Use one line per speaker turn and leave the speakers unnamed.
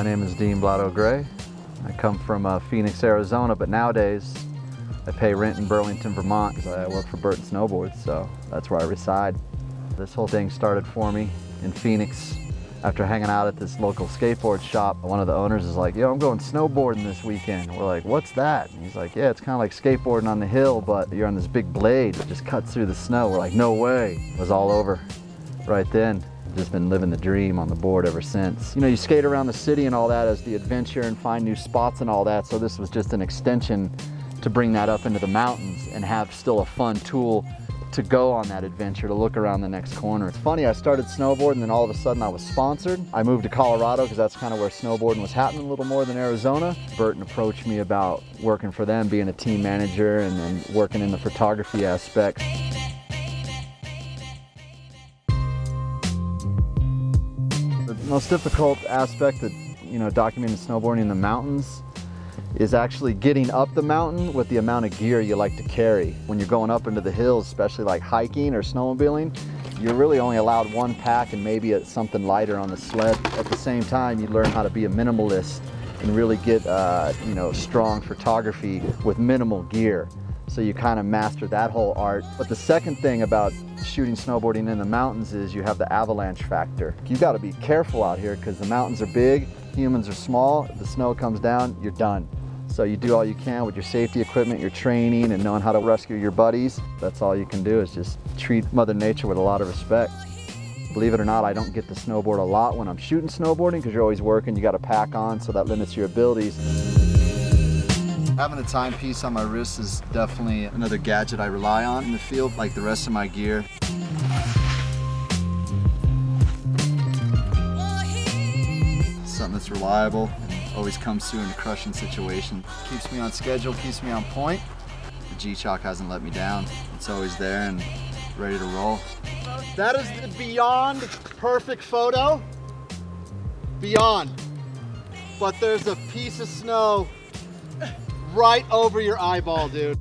name is Blotto Gray. I come from Phoenix, Arizona, but nowadays I pay rent in Burlington, Vermont because I work for Burton Snowboards, so that's where I reside. This whole thing started for me in Phoenix after hanging out at this local skateboard shop. One of the owners is like, yo, I'm going snowboarding this weekend. We're like, what's that? And he's like, yeah, it's kind of like skateboarding on the hill, but you're on this big blade that just cuts through the snow. We're like, no way. It was all over right then. Just been living the dream on the board ever since. You know, you skate around the city and all that as the adventure and find new spots and all that, so this was just an extension to bring that up into the mountains and have still a fun tool to go on that adventure, to look around the next corner. It's funny, I started snowboarding and then all of a sudden I was sponsored. I moved to Colorado because that's kind of where snowboarding was happening a little more than Arizona. Burton approached me about working for them, being a team manager and then working in the photography aspect. The most difficult aspect of, documenting snowboarding in the mountains is actually getting up the mountain with the amount of gear you like to carry. When you're going up into the hills, especially like hiking or snowmobiling, you're really only allowed one pack and maybe something lighter on the sled. At the same time, you learn how to be a minimalist and really get strong photography with minimal gear. So you kind of master that whole art. But the second thing about shooting snowboarding in the mountains is you have the avalanche factor. You got to be careful out here because the mountains are big, humans are small. If the snow comes down, you're done. So you do all you can with your safety equipment, your training, and knowing how to rescue your buddies. That's all you can do, is just treat Mother Nature with a lot of respect. Believe it or not, I don't get to snowboard a lot when I'm shooting snowboarding because you're always working, you got to pack on, so that limits your abilities. Having a timepiece on my wrist is definitely another gadget I rely on in the field, like the rest of my gear. Something that's reliable, always comes through in a crushing situation. Keeps me on schedule, keeps me on point. The G-Shock hasn't let me down. It's always there and ready to roll. That is the beyond perfect photo. Beyond. But there's a piece of snow right over your eyeball, dude.